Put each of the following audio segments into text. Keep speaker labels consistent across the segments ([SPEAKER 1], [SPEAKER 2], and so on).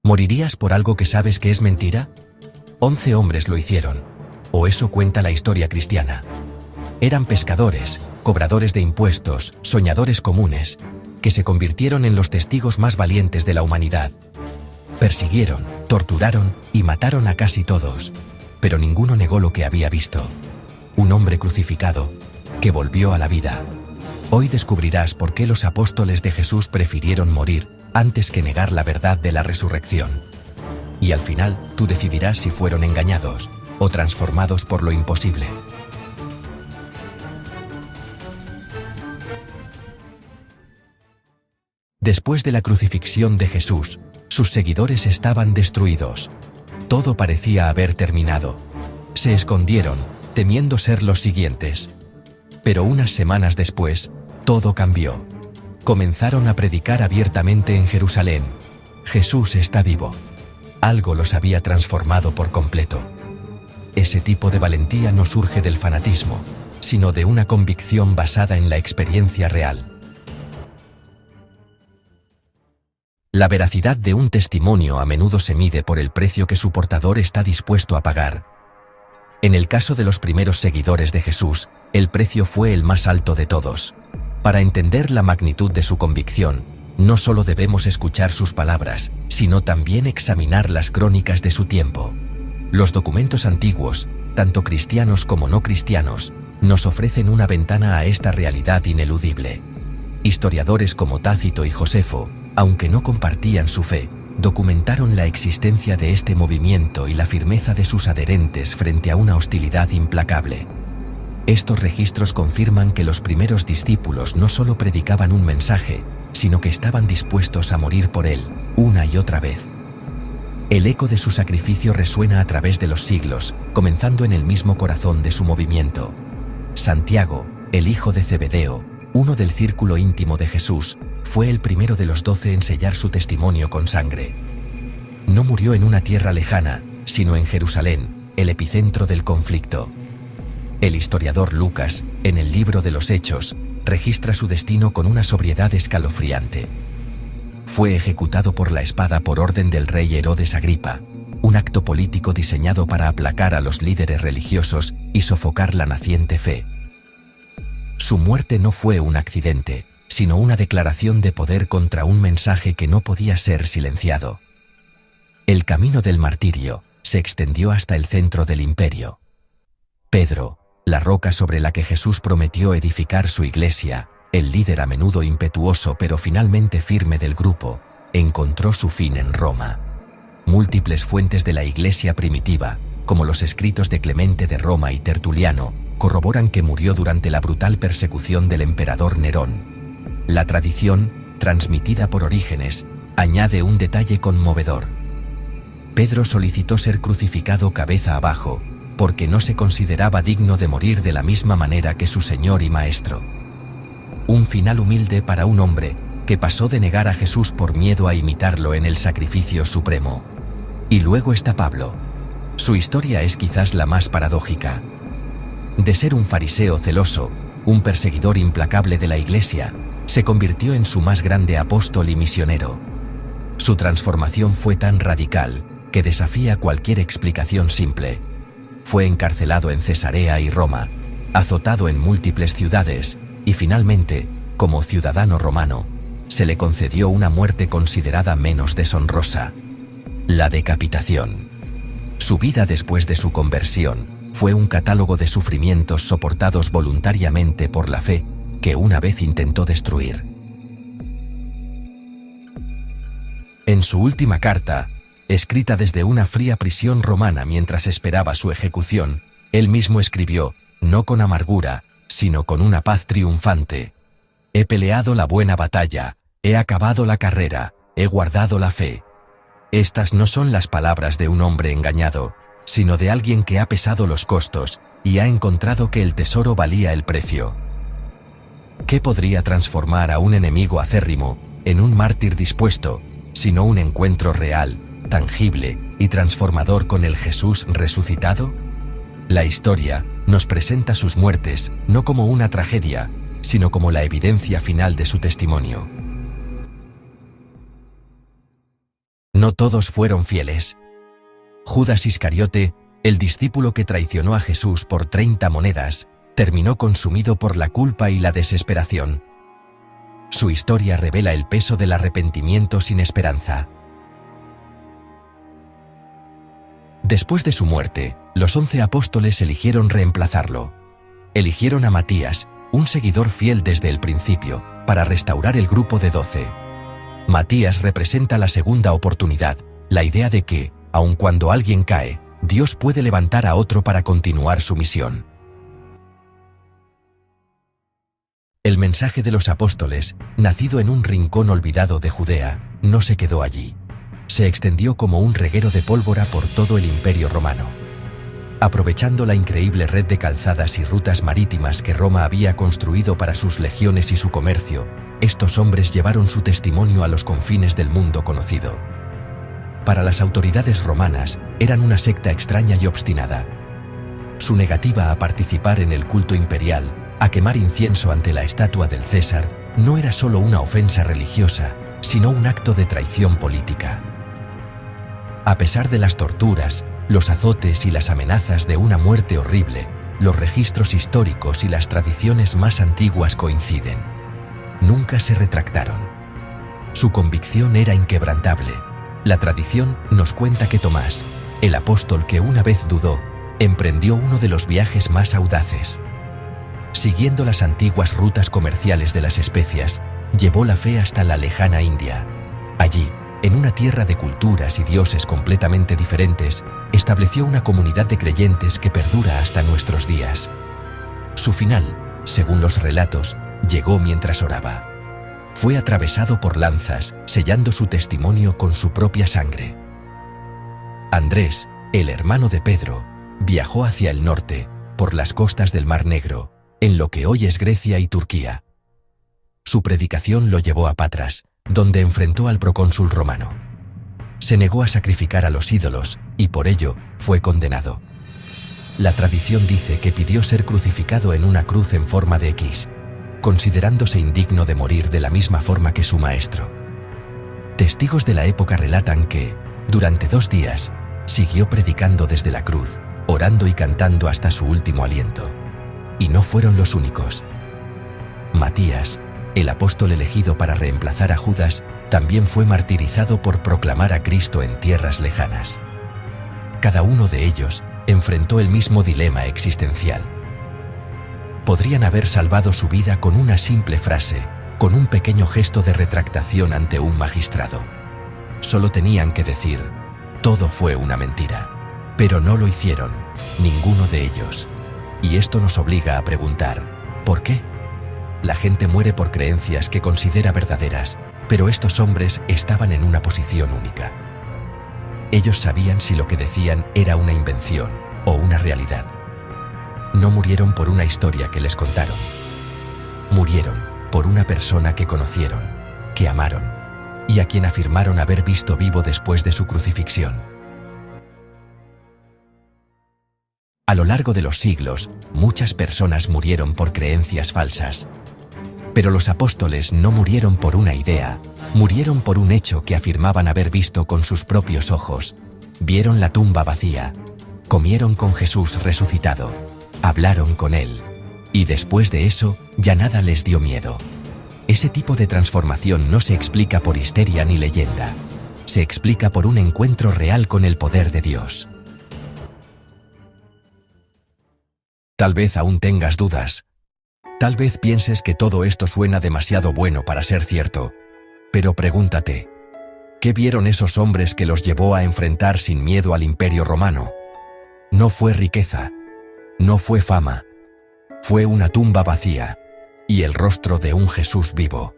[SPEAKER 1] ¿Morirías por algo que sabes que es mentira? 11 hombres lo hicieron. O eso cuenta la historia cristiana. Eran pescadores, cobradores de impuestos, soñadores comunes, que se convirtieron en los testigos más valientes de la humanidad. Persiguieron, torturaron y mataron a casi todos, pero ninguno negó lo que había visto. Un hombre crucificado, que volvió a la vida. Hoy descubrirás por qué los apóstoles de Jesús prefirieron morir antes que negar la verdad de la resurrección. Y al final, tú decidirás si fueron engañados o transformados por lo imposible. Después de la crucifixión de Jesús, sus seguidores estaban destruidos. Todo parecía haber terminado. Se escondieron, temiendo ser los siguientes. Pero unas semanas después, todo cambió. Comenzaron a predicar abiertamente en Jerusalén: Jesús está vivo. Algo los había transformado por completo. Ese tipo de valentía no surge del fanatismo, sino de una convicción basada en la experiencia real. La veracidad de un testimonio a menudo se mide por el precio que su portador está dispuesto a pagar. En el caso de los primeros seguidores de Jesús, el precio fue el más alto de todos. Para entender la magnitud de su convicción, no solo debemos escuchar sus palabras, sino también examinar las crónicas de su tiempo. Los documentos antiguos, tanto cristianos como no cristianos, nos ofrecen una ventana a esta realidad ineludible. Historiadores como Tácito y Josefo, aunque no compartían su fe, documentaron la existencia de este movimiento y la firmeza de sus adherentes frente a una hostilidad implacable. Estos registros confirman que los primeros discípulos no solo predicaban un mensaje, sino que estaban dispuestos a morir por él, una y otra vez. El eco de su sacrificio resuena a través de los siglos, comenzando en el mismo corazón de su movimiento. Santiago, el hijo de Zebedeo, uno del círculo íntimo de Jesús, fue el primero de los 12 en sellar su testimonio con sangre. No murió en una tierra lejana, sino en Jerusalén, el epicentro del conflicto. El historiador Lucas, en el libro de los Hechos, registra su destino con una sobriedad escalofriante. Fue ejecutado por la espada por orden del rey Herodes Agripa, un acto político diseñado para aplacar a los líderes religiosos y sofocar la naciente fe. Su muerte no fue un accidente, sino una declaración de poder contra un mensaje que no podía ser silenciado. El camino del martirio se extendió hasta el centro del imperio. Pedro, la roca sobre la que Jesús prometió edificar su iglesia, el líder a menudo impetuoso pero finalmente firme del grupo, encontró su fin en Roma. Múltiples fuentes de la iglesia primitiva, como los escritos de Clemente de Roma y Tertuliano, corroboran que murió durante la brutal persecución del emperador Nerón. La tradición, transmitida por Orígenes, añade un detalle conmovedor. Pedro solicitó ser crucificado cabeza abajo, porque no se consideraba digno de morir de la misma manera que su Señor y Maestro. Un final humilde para un hombre que pasó de negar a Jesús por miedo a imitarlo en el sacrificio supremo. Y luego está Pablo. Su historia es quizás la más paradójica. De ser un fariseo celoso, un perseguidor implacable de la iglesia, se convirtió en su más grande apóstol y misionero. Su transformación fue tan radical que desafía cualquier explicación simple. Fue encarcelado en Cesarea y Roma, azotado en múltiples ciudades, y finalmente, como ciudadano romano, se le concedió una muerte considerada menos deshonrosa: la decapitación. Su vida después de su conversión fue un catálogo de sufrimientos soportados voluntariamente por la fe que una vez intentó destruir. En su última carta, escrita desde una fría prisión romana mientras esperaba su ejecución, él mismo escribió, no con amargura, sino con una paz triunfante: he peleado la buena batalla, he acabado la carrera, he guardado la fe. Estas no son las palabras de un hombre engañado, sino de alguien que ha pesado los costos y ha encontrado que el tesoro valía el precio. ¿Qué podría transformar a un enemigo acérrimo en un mártir dispuesto, sino un encuentro real, tangible y transformador con el Jesús resucitado? La historia nos presenta sus muertes no como una tragedia, sino como la evidencia final de su testimonio. no todos fueron fieles. Judas Iscariote, el discípulo que traicionó a Jesús por 30 monedas, terminó consumido por la culpa y la desesperación. Su historia revela el peso del arrepentimiento sin esperanza. Después de su muerte, los 11 apóstoles eligieron reemplazarlo. Eligieron a Matías, un seguidor fiel desde el principio, para restaurar el grupo de 12. Matías representa la segunda oportunidad, la idea de que, aun cuando alguien cae, Dios puede levantar a otro para continuar su misión. El mensaje de los apóstoles, nacido en un rincón olvidado de Judea, no se quedó allí. Se extendió como un reguero de pólvora por todo el Imperio Romano. Aprovechando la increíble red de calzadas y rutas marítimas que Roma había construido para sus legiones y su comercio, estos hombres llevaron su testimonio a los confines del mundo conocido. Para las autoridades romanas, eran una secta extraña y obstinada. Su negativa a participar en el culto imperial, a quemar incienso ante la estatua del César, no era solo una ofensa religiosa, sino un acto de traición política. A pesar de las torturas, los azotes y las amenazas de una muerte horrible, los registros históricos y las tradiciones más antiguas coinciden. Nunca se retractaron. Su convicción era inquebrantable. La tradición nos cuenta que Tomás, el apóstol que una vez dudó, emprendió uno de los viajes más audaces. Siguiendo las antiguas rutas comerciales de las especias, llevó la fe hasta la lejana India. Allí, en una tierra de culturas y dioses completamente diferentes, estableció una comunidad de creyentes que perdura hasta nuestros días. Su final, según los relatos, llegó mientras oraba. Fue atravesado por lanzas, sellando su testimonio con su propia sangre. Andrés, el hermano de Pedro, viajó hacia el norte, por las costas del Mar Negro, en lo que hoy es Grecia y Turquía. Su predicación lo llevó a Patras, donde enfrentó al procónsul romano. Se negó a sacrificar a los ídolos, y por ello, fue condenado. La tradición dice que pidió ser crucificado en una cruz en forma de X, considerándose indigno de morir de la misma forma que su maestro. Testigos de la época relatan que, durante 2 días, siguió predicando desde la cruz, orando y cantando hasta su último aliento. Y no fueron los únicos. Matías, el apóstol elegido para reemplazar a Judas, también fue martirizado por proclamar a Cristo en tierras lejanas. Cada uno de ellos enfrentó el mismo dilema existencial. Podrían haber salvado su vida con una simple frase, con un pequeño gesto de retractación ante un magistrado. Solo tenían que decir, todo fue una mentira. Pero no lo hicieron, ninguno de ellos. Y esto nos obliga a preguntar, ¿por qué? La gente muere por creencias que considera verdaderas, pero estos hombres estaban en una posición única. Ellos sabían si lo que decían era una invención o una realidad. No murieron por una historia que les contaron. Murieron por una persona que conocieron, que amaron, y a quien afirmaron haber visto vivo después de su crucifixión. A lo largo de los siglos, muchas personas murieron por creencias falsas. Pero los apóstoles no murieron por una idea, murieron por un hecho que afirmaban haber visto con sus propios ojos. Vieron la tumba vacía, comieron con Jesús resucitado, hablaron con él, y después de eso, ya nada les dio miedo. Ese tipo de transformación no se explica por histeria ni leyenda, se explica por un encuentro real con el poder de Dios. Tal vez aún tengas dudas. Tal vez pienses que todo esto suena demasiado bueno para ser cierto, pero pregúntate, ¿qué vieron esos hombres que los llevó a enfrentar sin miedo al Imperio Romano? No fue riqueza, no fue fama, fue una tumba vacía y el rostro de un Jesús vivo.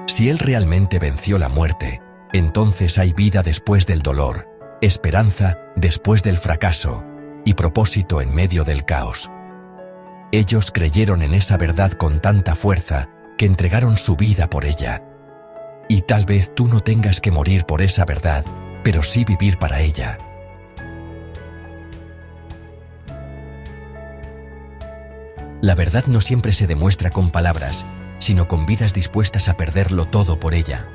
[SPEAKER 1] Si Él realmente venció la muerte, entonces hay vida después del dolor, esperanza después del fracaso y propósito en medio del caos. Ellos creyeron en esa verdad con tanta fuerza que entregaron su vida por ella. Y tal vez tú no tengas que morir por esa verdad, pero sí vivir para ella. La verdad no siempre se demuestra con palabras, sino con vidas dispuestas a perderlo todo por ella.